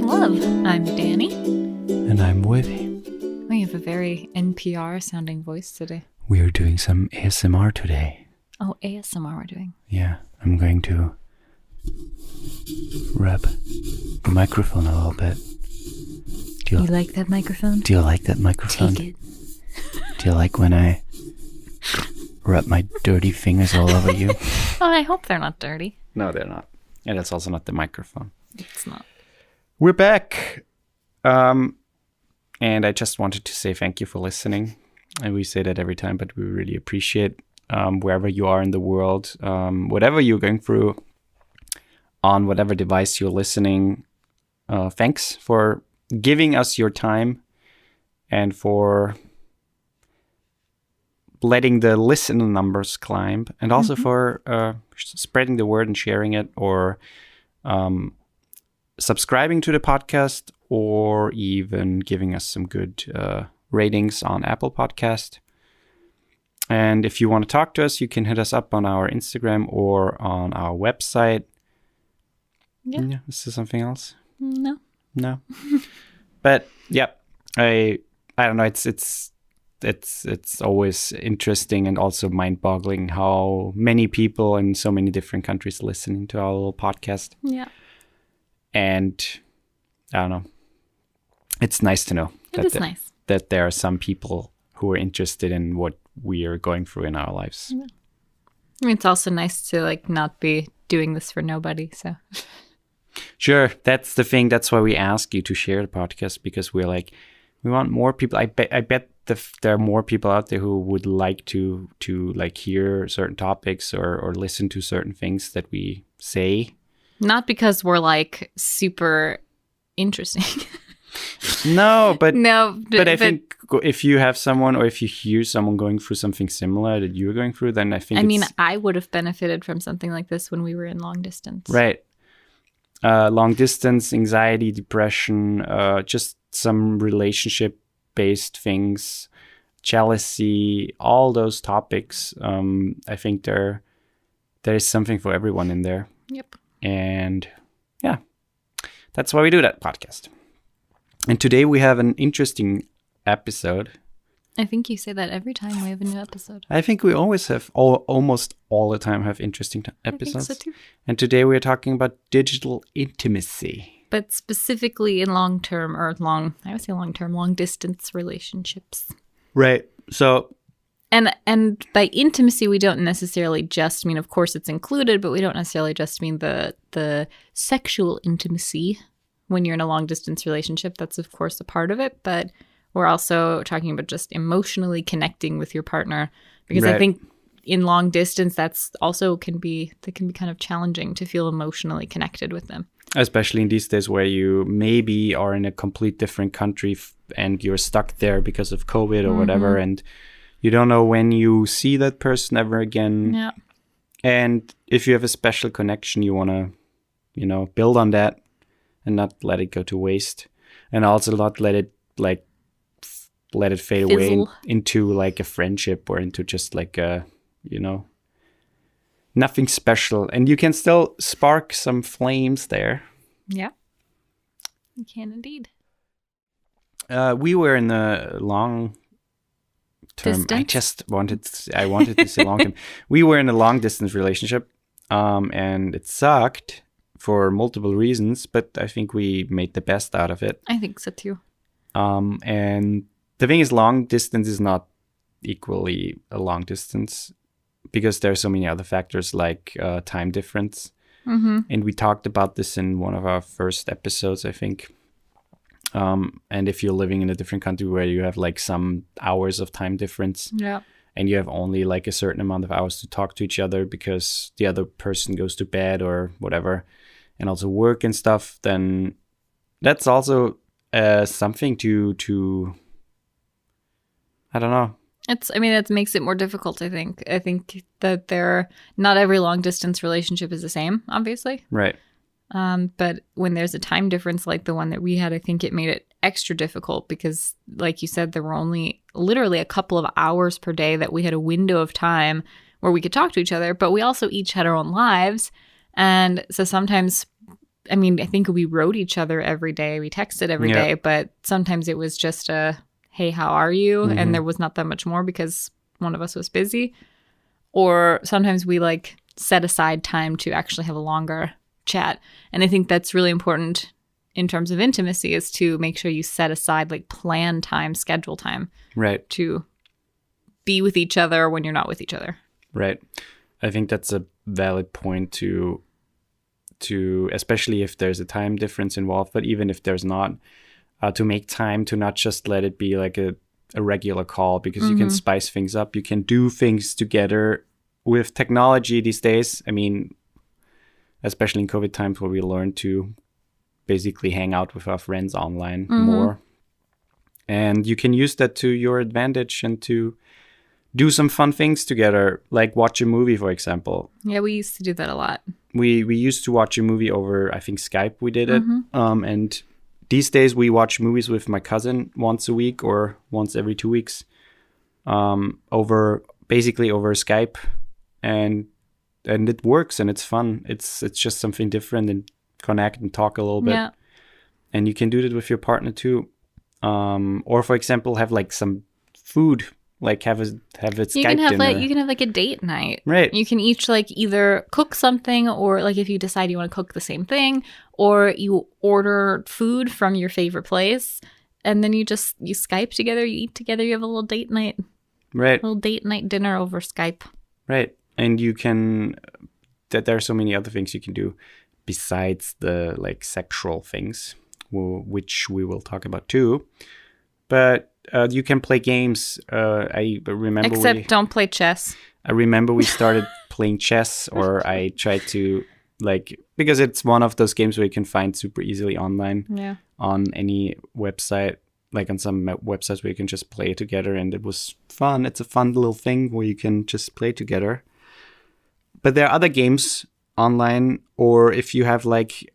Spreading Love. I'm Dani. And I'm Woifi. We have a very NPR sounding voice today. We are doing some ASMR today. Oh, ASMR we're doing. Yeah, I'm going to rub the microphone a little bit. You like that microphone? Do you like that microphone? Take it. Do you like when I rub my dirty fingers all over you? Well, I hope they're not dirty. No, they're not. And it's also not the microphone. It's not. We're back. And I just wanted to say thank you for listening. And we say that every time, but we really appreciate wherever you are in the world, whatever you're going through, on whatever device you're listening. Thanks for giving us your time and for letting the listener numbers climb, and also for spreading the word and sharing it, or subscribing to the podcast, or even giving us some good ratings on Apple Podcast. And if you want to talk to us, you can hit us up on our Instagram or on our website. Yeah. Is there something else? No. But yeah, I don't know. It's always interesting and also mind-boggling how many people in so many different countries listening to our little podcast. Yeah. And I don't know. It's nice to know that there are some people who are interested in what we are going through in our lives. Yeah. I mean, it's also nice to not be doing this for nobody. So. Sure, that's the thing. That's why we ask you to share the podcast, because we want more people. I bet there are more people out there who would like to hear certain topics or listen to certain things that we say. Not because we're super interesting. No, but I think but if you have someone, or if you hear someone going through something similar that you're going through, then I think I would have benefited from something like this when we were in long distance. Right. Long distance, anxiety, depression, just some relationship-based things, jealousy, all those topics. I think there is something for everyone in there. Yep. And yeah, that's why we do that podcast. And today we have an interesting episode. I think you say that every time we have a new episode. I think we always have, almost all the time, have interesting episodes. I think so too. And today we are talking about digital intimacy. But specifically in long distance relationships. Right. So. And by intimacy, we don't necessarily just mean, of course it's included, but we don't necessarily just mean the sexual intimacy when you're in a long distance relationship. That's of course a part of it, but we're also talking about just emotionally connecting with your partner, because right. I think in long distance that's also can be kind of challenging to feel emotionally connected with them. Especially in these days where you maybe are in a complete different country and you're stuck there because of COVID or whatever, and you don't know when you see that person ever again. Yeah. And if you have a special connection, you want to, build on that and not let it go to waste, and also not let it fade away into a friendship, or into just nothing special. And you can still spark some flames there. Yeah, you can indeed. We were in a long term. I wanted to say long term. We were in a long distance relationship, and it sucked for multiple reasons, but I think we made the best out of it. I think so too. And the thing is, long distance is not equally a long distance, because there are so many other factors like time difference. And we talked about this in one of our first episodes, I think. And if you're living in a different country where you have some hours of time difference, and you have only a certain amount of hours to talk to each other because the other person goes to bed or whatever, and also work and stuff, then that's also something to I don't know. It makes it more difficult, I think. I think that not every long distance relationship is the same, obviously. Right. But when there's a time difference like the one that we had, I think it made it extra difficult because, like you said, there were only literally a couple of hours per day that we had a window of time where we could talk to each other, but we also each had our own lives. And so sometimes I mean, I think we wrote each other every day. We texted every day, but sometimes it was just a, hey, how are you? And there was not that much more because one of us was busy. Or sometimes we like set aside time to actually have a longer chat. And I think that's really important in terms of intimacy, is to make sure you set aside like plan time, schedule time. Right. To be with each other when you're not with each other. Right. I think that's a valid point to especially if there's a time difference involved, but even if there's not, to make time to not just let it be like a regular call, because you can spice things up. You can do things together with technology these days. I mean, especially in COVID times where we learn to basically hang out with our friends online more. And you can use that to your advantage and to do some fun things together, like watch a movie, for example. Yeah, we used to do that a lot. We used to watch a movie over, I think, Skype. We did it. And these days we watch movies with my cousin once a week or once every 2 weeks, over Skype, and it works and it's fun. It's just something different, and connect and talk a little bit. Yeah. And you can do that with your partner too. Or for example, have like some food. Like have it Skype dinner. You can have like a date night. Right. You can each like either cook something, or like if you decide you want to cook the same thing, or you order food from your favorite place, and then you Skype together, you eat together, you have a little date night. Right. A little date night dinner over Skype. Right. And you can, there are so many other things you can do besides the like sexual things, which we will talk about too. But you can play games. I remember. Except don't play chess. I remember we started playing chess, or I tried to, like, because it's one of those games where you can find super easily online. Yeah. On any website, like on some websites where you can just play together, and it was fun. It's a fun little thing where you can just play together. But there are other games online, or if you have like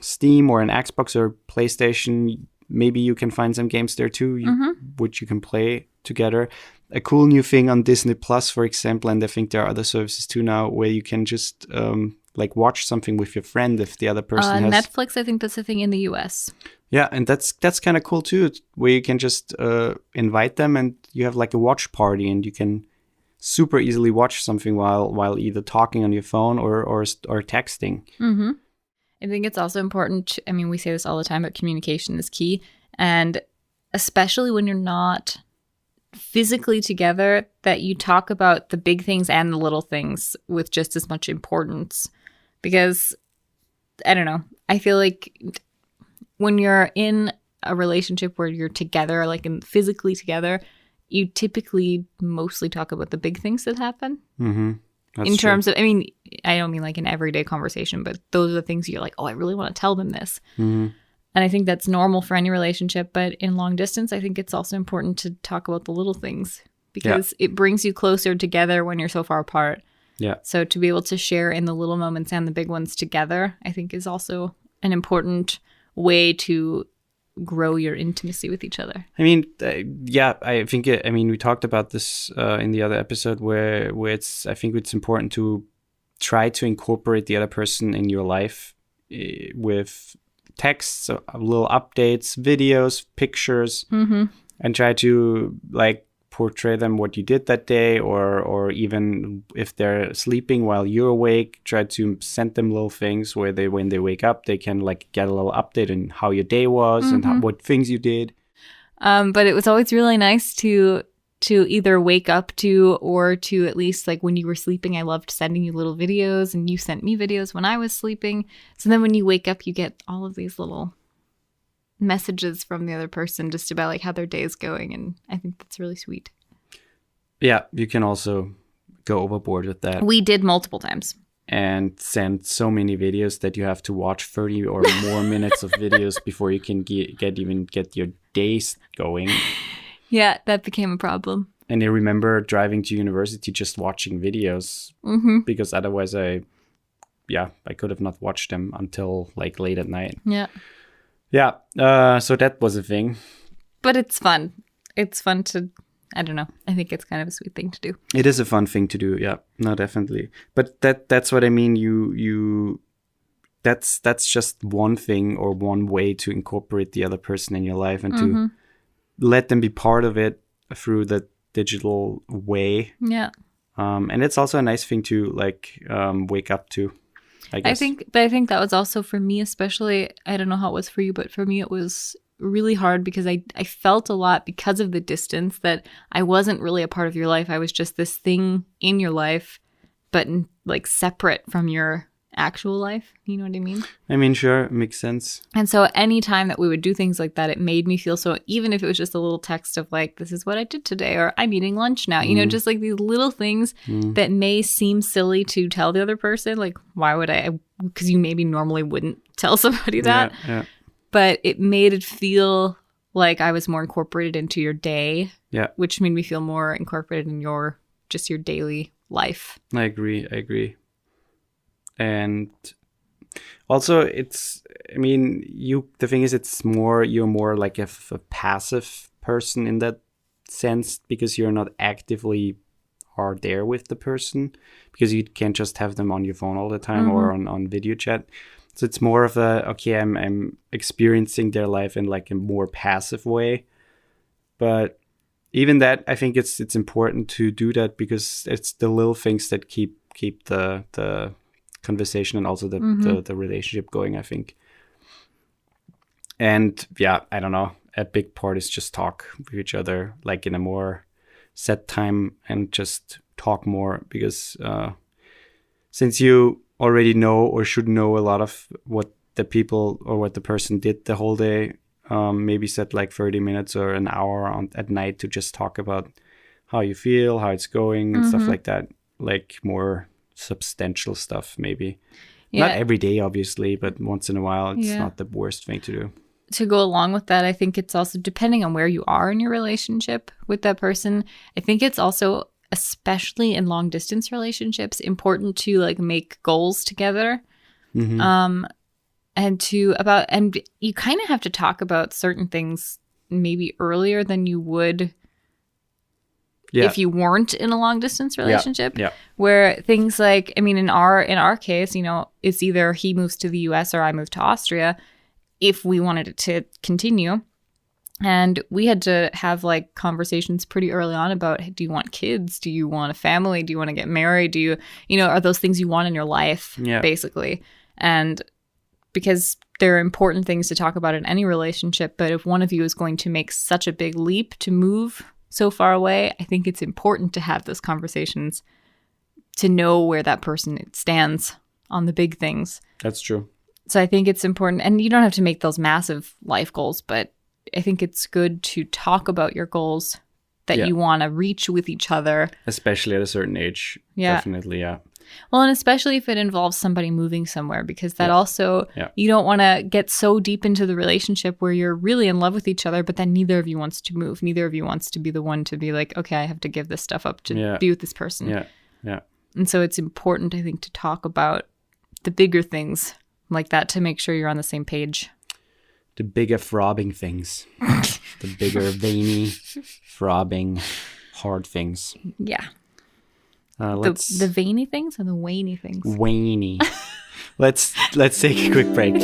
Steam or an Xbox or PlayStation, maybe you can find some games there too, which you can play together. A cool new thing on Disney Plus, for example, and I think there are other services too now, where you can just like watch something with your friend if the other person has Netflix. I think that's a thing in the US. Yeah, and that's kind of cool too, where you can just invite them and you have like a watch party, and you can super easily watch something while either talking on your phone or texting. I think it's also important. I mean, we say this all the time, but communication is key. And especially when you're not physically together, that you talk about the big things and the little things with just as much importance. Because, I don't know, I feel like when you're in a relationship where you're together, like physically together, you typically mostly talk about the big things that happen. In terms of, I mean, I don't mean like an everyday conversation, but those are the things you're like, oh, I really want to tell them this. And I think that's normal for any relationship. But in long distance, I think it's also important to talk about the little things, because it brings you closer together when you're so far apart. Yeah. So to be able to share in the little moments and the big ones together, I think is also an important way to grow your intimacy with each other. I mean, I think we talked about this in the other episode where I think it's important to try to incorporate the other person in your life with texts, little updates, videos, pictures, and try to like portray them what you did that day, or even if they're sleeping while you're awake, try to send them little things where when they wake up, they can like get a little update on how your day was and what things you did. But it was always really nice to either wake up to, or to at least like when you were sleeping, I loved sending you little videos, and you sent me videos when I was sleeping. So then when you wake up, you get all of these little messages from the other person just about like how their day is going, and I think that's really sweet. Yeah, you can also go overboard with that. We did multiple times. And send so many videos that you have to watch 30 or more minutes of videos before you can get your days going. Yeah, that became a problem. And I remember driving to university just watching videos, because otherwise I could have not watched them until like late at night. Yeah. Yeah, so that was a thing. But it's fun. It's fun to, I don't know. I think it's kind of a sweet thing to do. It is a fun thing to do, yeah. No, definitely. But that's what I mean. that's just one thing or one way to incorporate the other person in your life and to let them be part of it through the digital way. Yeah. And it's also a nice thing to like wake up to, I guess. I think that was also for me, especially, I don't know how it was for you, but for me it was really hard because I felt a lot because of the distance that I wasn't really a part of your life. I was just this thing in your life, but like separate from your actual life. You know what I mean? I mean, sure, it makes sense. And so any time that we would do things like that, it made me feel so, even if it was just a little text of like, this is what I did today, or I'm eating lunch now, you know, just like these little things that may seem silly to tell the other person. Like, why would I? Because you maybe normally wouldn't tell somebody that. Yeah. But it made it feel like I was more incorporated into your day. Yeah. Which made me feel more incorporated in your daily life. I agree. And also the thing is, you're more like a passive person in that sense, because you're not actively are there with the person, because you can't just have them on your phone all the time or on video chat. So it's more of I'm experiencing their life in like a more passive way. But even that, I think it's important to do that, because it's the little things that keep the conversation and also the relationship going, I think. And yeah, I don't know. A big part is just talk with each other, like in a more set time, and just talk more, because since you already know or should know a lot of what the people or what the person did the whole day, maybe set like 30 minutes or an hour at night to just talk about how you feel, how it's going, and stuff like that. Like more substantial stuff, maybe. Yeah. Not every day, obviously, but once in a while, it's not the worst thing to do. To go along with that, I think it's also, depending on where you are in your relationship with that person, I think it's also, especially in long distance relationships, important to like make goals together. And you kind of have to talk about certain things maybe earlier than you would if you weren't in a long distance relationship. Where things like, I mean, in our case, you know, it's either he moves to the US or I move to Austria if we wanted it to continue. And we had to have like conversations pretty early on about, do you want kids? Do you want a family? Do you want to get married? Do you know, are those things you want in your life, basically? And because they're important things to talk about in any relationship, but if one of you is going to make such a big leap to move so far away, I think it's important to have those conversations to know where that person stands on the big things. That's true. So I think it's important, and you don't have to make those massive life goals, but I think it's good to talk about your goals that you want to reach with each other. Especially at a certain age. Definitely, yeah. Well, and especially if it involves somebody moving somewhere, because that also, you don't want to get so deep into the relationship where you're really in love with each other, but then neither of you wants to move. Neither of you wants to be the one to be like, okay, I have to give this stuff up to be with this person. Yeah. And so it's important, I think, to talk about the bigger things like that to make sure you're on the same page. The bigger throbbing things. The bigger veiny, throbbing, hard things. Yeah. The veiny things or the wainy things? Wainy. Let's take a quick break.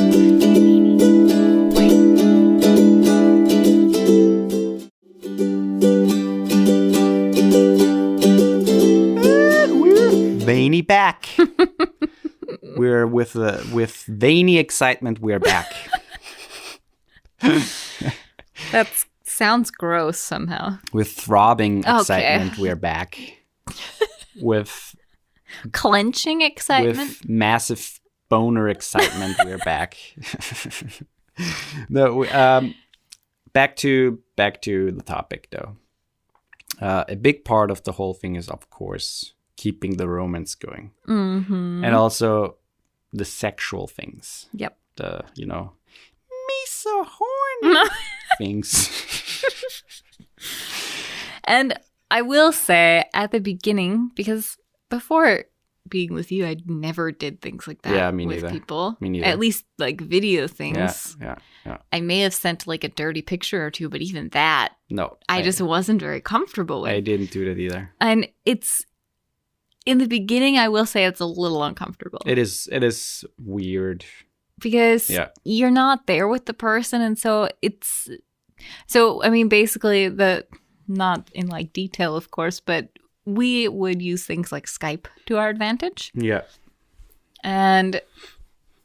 Veiny back. We're with veiny excitement. We're back. That sounds gross somehow. With throbbing excitement, we're back. With clenching excitement, with massive boner excitement, we're back. No, back to the topic though. A big part of the whole thing is, of course, keeping the romance going, and also the sexual things. Yep. The me so horny things. And I will say at the beginning, because before being with you, I never did things like that with people. Me neither. At least like video things. Yeah. I may have sent like a dirty picture or two, but even that, no, I just wasn't very comfortable with. I didn't do that either. And it's, in the beginning, I will say it's a little uncomfortable. It is weird. because Yeah. you're not there with the person. And so I mean, basically not in like detail, of course, but we would use things like Skype to our advantage. Yeah. And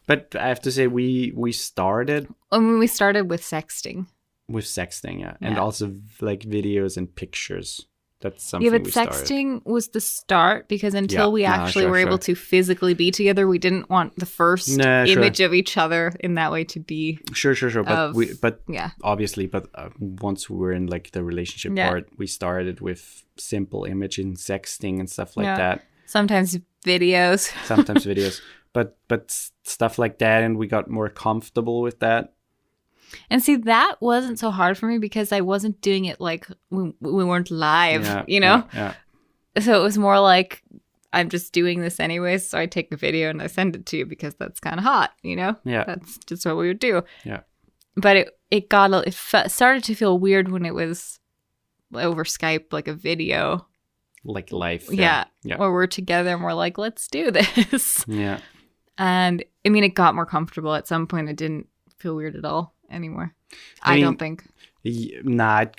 But I have to say, we started we started with sexting. with sexting, yeah. And also like videos and pictures. That's something Yeah, but we started. sexting was the start because until we actually were able to physically be together, we didn't want the first image of each other in that way to be. Sure. But yeah, obviously, but once we were in like the relationship part, we started with simple imaging, sexting, and stuff like that. Sometimes videos. Sometimes videos, but stuff like that, and we got more comfortable with that. And see, that wasn't so hard for me because I wasn't doing it like we weren't live, you know? Yeah. So it was more like, I'm just doing this anyways, so I take a video and I send it to you because that's kind of hot, you know? Yeah. That's just what we would do. Yeah. But it started to feel weird when it was over Skype, like a video. Like life. Yeah. Where we're together and we're like, let's do this. Yeah. And I mean, it got more comfortable at some point. It didn't feel weird at all anymore. I don't think. Nah, I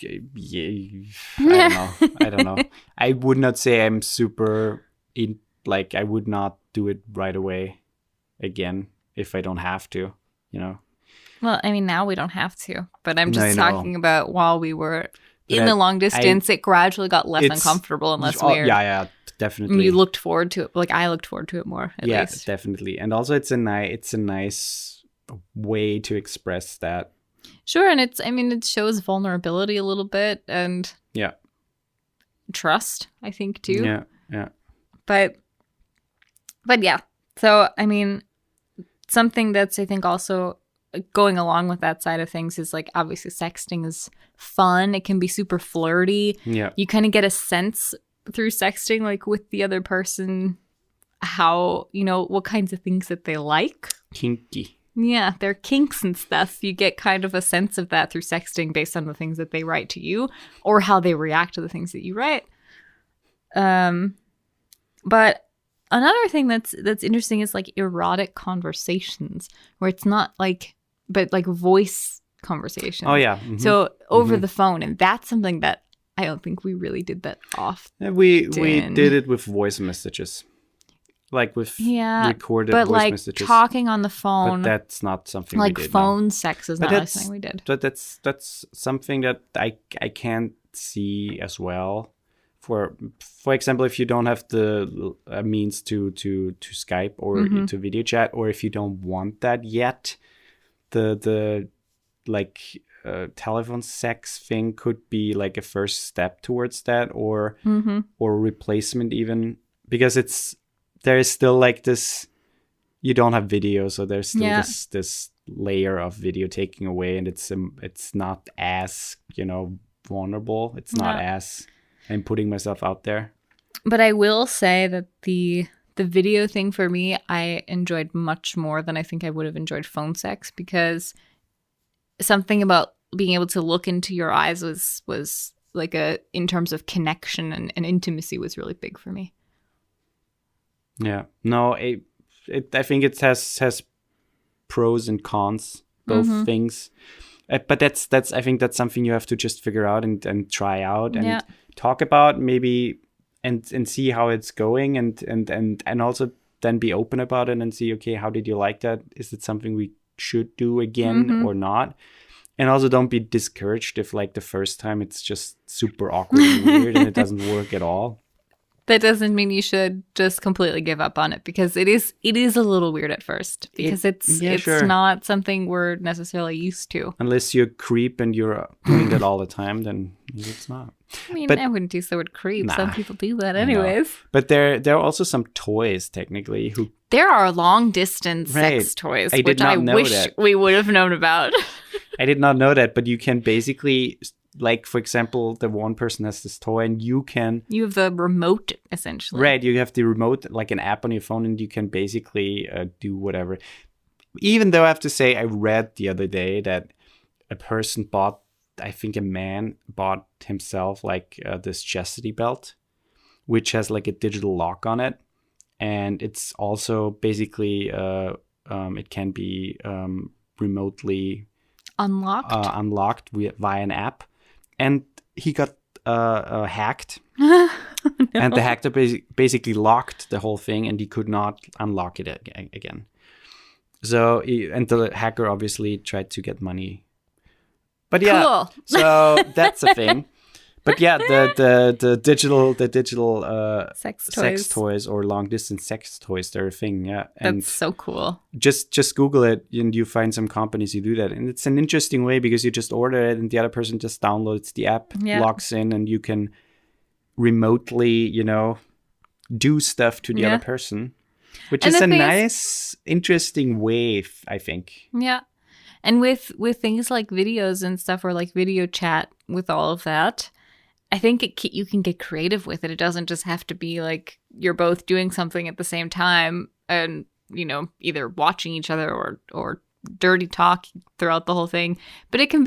don't know. I would not say I'm super I would not do it right away again if I don't have to, you know. Well, I mean, now we don't have to, but I'm just talking about while we were in the long distance, it gradually got less uncomfortable and less weird. Yeah, definitely. You looked forward to it. Like I looked forward to it more, at least. Yeah, definitely. And also it's a nice way to express that. Sure, and it shows vulnerability a little bit and trust, I think, too. Yeah. But yeah. So, I mean, something that's, I think, also going along with that side of things is like, obviously sexting is fun. It can be super flirty. Yeah. You kind of get a sense through sexting, like with the other person, how, you know, what kinds of things that they like. Kinky. Yeah, their kinks and stuff. You get kind of a sense of that through sexting based on the things that they write to you or how they react to the things that you write. But another thing that's interesting is like erotic conversations where it's not like, but like voice conversations. Oh, yeah. Mm-hmm. So over the phone. And that's something that I don't think we really did that often. Yeah, we did it with voice messages. Like with recorded but voice like messages. Talking on the phone. But that's not something like we did. Phone sex is not something we did. But that's something that I can't see as well. For example, if you don't have the means to Skype or to video chat, or if you don't want that yet, the telephone sex thing could be like a first step towards that, or replacement even, because there is still like this, you don't have video, so there's still this layer of video taking away, and it's not as, you know, vulnerable. It's not as I'm putting myself out there. But I will say that the video thing for me, I enjoyed much more than I think I would have enjoyed phone sex, because something about being able to look into your eyes was like in terms of connection and intimacy was really big for me. Yeah. No, I think it has pros and cons, both things. But that's I think that's something you have to just figure out and try out and talk about, maybe, and see how it's going, and also then be open about it and see, okay, how did you like that? Is it something we should do again or not? And also don't be discouraged if like the first time it's just super awkward and weird and it doesn't work at all. That doesn't mean you should just completely give up on it, because it is a little weird at first, because it's not something we're necessarily used to. Unless you're a creep and you're doing that all the time, then it's not. I mean, I wouldn't use the word creep. Some people do that anyways. But there are also some toys technically there are long distance sex toys, which I wish we would have known about. I did not know that, but you can basically, like, for example, the one person has this toy and you have the remote, essentially. Right, you have the remote, like an app on your phone, and you can basically do whatever. Even though I have to say, I read the other day that a man bought himself like this chastity belt, which has like a digital lock on it. And it's also basically it can be remotely unlocked via an app. And he got hacked. No. And the hacker basically locked the whole thing, and he could not unlock it again. So, and the hacker obviously tried to get money. But yeah, cool. So that's a thing. But yeah, the digital sex toys or long distance sex toys, they're a thing. Yeah, and that's so cool. Just Google it, and you find some companies who do that, and it's an interesting way because you just order it, and the other person just downloads the app, logs in, and you can remotely, do stuff to the other person, which is a nice, interesting way, I think. Yeah. And with things like videos and stuff, or like video chat with all of that, I think you can get creative with it. It doesn't just have to be like you're both doing something at the same time and, either watching each other or dirty talk throughout the whole thing. But you can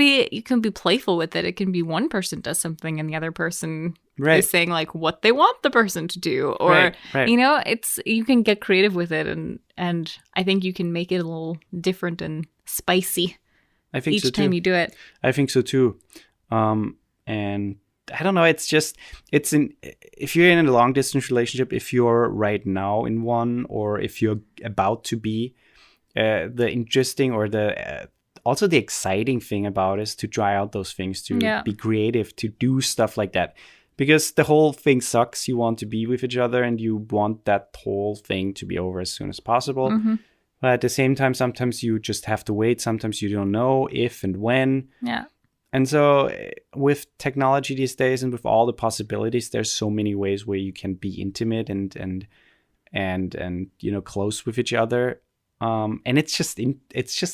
be playful with it. It can be one person does something and the other person is saying like what they want the person to do, or it's you can get creative with it, and I think you can make it a little different and spicy. I think each time you do it. I think so too. And I don't know. If you're in a long distance relationship, if you're right now in one, or if you're about to be, the interesting or also the exciting thing about it is to try out those things, to be creative, to do stuff like that. Because the whole thing sucks. You want to be with each other, and you want that whole thing to be over as soon as possible. Mm-hmm. But at the same time, sometimes you just have to wait. Sometimes you don't know if and when. Yeah. And so with technology these days, and with all the possibilities, there's so many ways where you can be intimate and close with each other. And it's just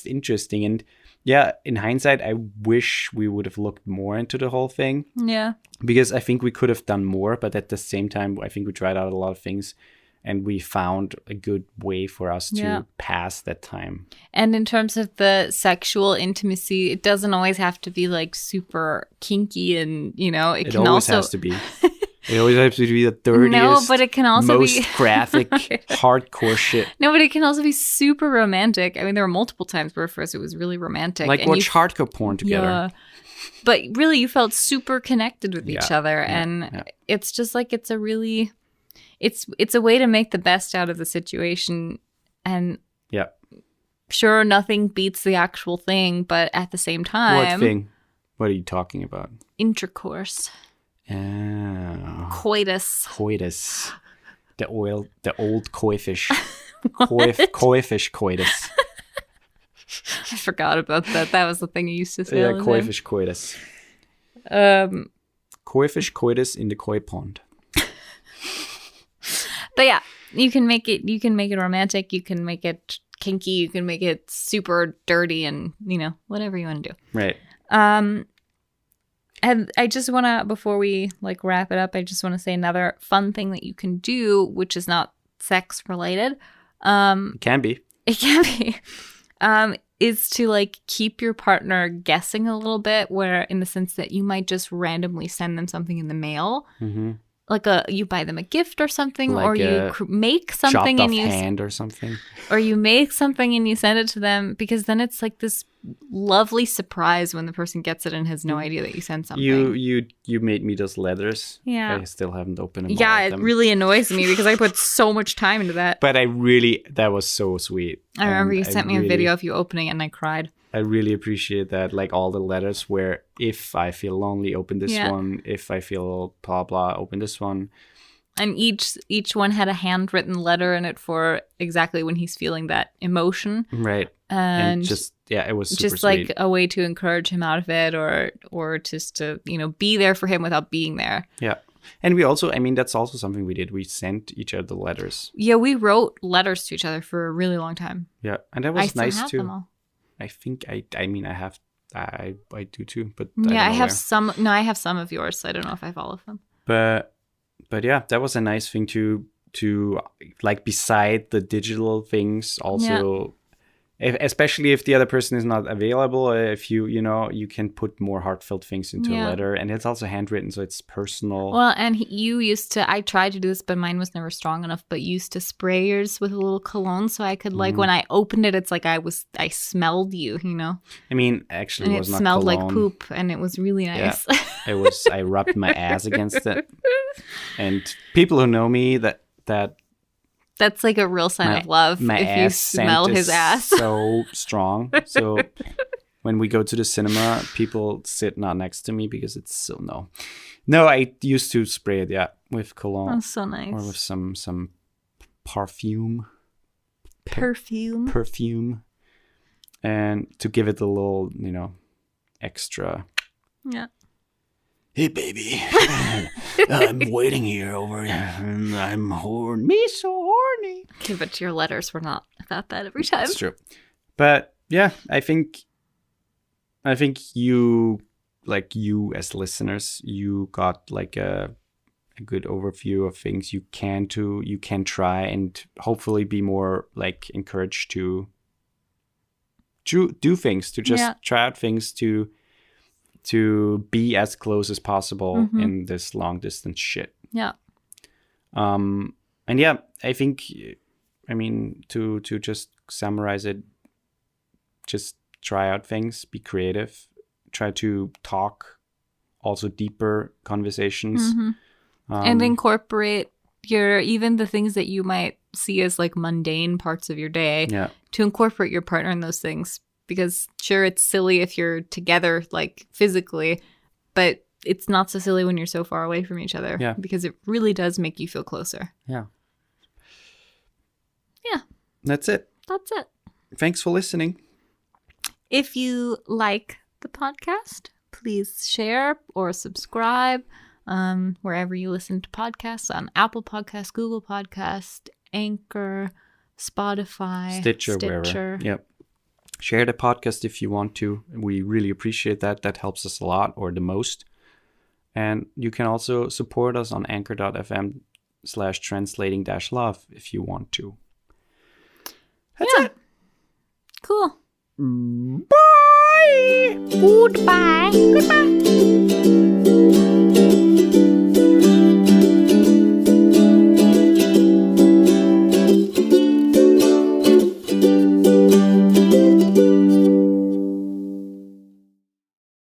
interesting. And yeah, in hindsight, I wish we would have looked more into the whole thing. Yeah. Because I think we could have done more, but at the same time, I think we tried out a lot of things, and we found a good way for us to pass that time. And in terms of the sexual intimacy, it doesn't always have to be like super kinky, and it can always has to be. It always has to be the dirtiest, but it can also most graphic, hardcore shit. No, but it can also be super romantic. I mean, there were multiple times where for us it was really romantic. Like watch hardcore porn together. Yeah. But really, you felt super connected with each other. And it's just like, it's a really, it's a way to make the best out of the situation. And sure, nothing beats the actual thing, but at the same time. What thing? What are you talking about? Intercourse. Oh. Coitus. The old coifish. Coifish coitus. I forgot about that. That was the thing you used to say. Yeah, coifish coitus. Coifish coitus in the koi pond. But yeah, you can make it romantic, you can make it kinky, you can make it super dirty, and whatever you want to do. Right. And I just want to, before we wrap it up, I just want to say another fun thing that you can do, which is not sex related. It can be. It can be. Is to keep your partner guessing a little bit, where in the sense that you might just randomly send them something in the mail. Mm-hmm. You buy them a gift or something, or you make something and you hand or something, or you make something and you send it to them, because then it's like this lovely surprise when the person gets it and has no idea that you sent something. You made me those letters. Yeah, I still haven't opened them. Yeah, it really annoys me because I put so much time into that. But that was so sweet. I remember you sent me a video of you opening it, and I cried. I really appreciate that. All the letters where, if I feel lonely, open this one. If I feel blah blah, open this one. And each one had a handwritten letter in it for exactly when he's feeling that emotion. Right. And just it was super sweet. A way to encourage him out of it, or just to be there for him without being there. Yeah. And we also, that's also something we did. We sent each other letters. Yeah, we wrote letters to each other for a really long time. Yeah, and that was nice too. Them all. I think I do too, but I have some. No, I have some of yours. So I don't know if I have all of them. But yeah, that was a nice thing to beside the digital things, also Especially if the other person is not available, if you can put more heartfelt things into a letter, and it's also handwritten, so it's personal. Well, and you used to, I tried to do this, but mine was never strong enough, but used to spray yours with a little cologne, so I could when I opened it, it's like I smelled you, I mean, actually, and it was not smelled cologne. like poop, and it was really nice. Yeah, I rubbed my ass against it, and people who know me that's like a real sign of love if you smell his ass. So strong. So when we go to the cinema, people sit not next to me because it's so no. I used to spray it, with cologne. That's so nice. Or with some perfume. Perfume. And to give it a little, extra. Yeah. Hey, baby, I'm waiting here over here, and I'm horny. Me so horny. Okay, but your letters were not about that every time. That's true. But yeah, I think you as listeners, you got like a good overview of things you can try, and hopefully be more like encouraged to do things, to just try out things, to be as close as possible in this long distance shit. Yeah. And yeah, I think, to just summarize it, just try out things, be creative, try to talk also deeper conversations. And incorporate even the things that you might see as like mundane parts of your day, to incorporate your partner in those things. Because sure, it's silly if you're together, like physically, but it's not so silly when you're so far away from each other. Yeah. Because it really does make you feel closer. Yeah. Yeah. That's it. Thanks for listening. If you like the podcast, please share or subscribe wherever you listen to podcasts, on Apple Podcasts, Google Podcasts, Anchor, Spotify, Stitcher. Wherever. Yep. Share the podcast if you want to. We really appreciate that. That helps us a lot, or the most. And you can also support us on anchor.fm/translating-love if you want to. That's it. Cool. Bye. Goodbye.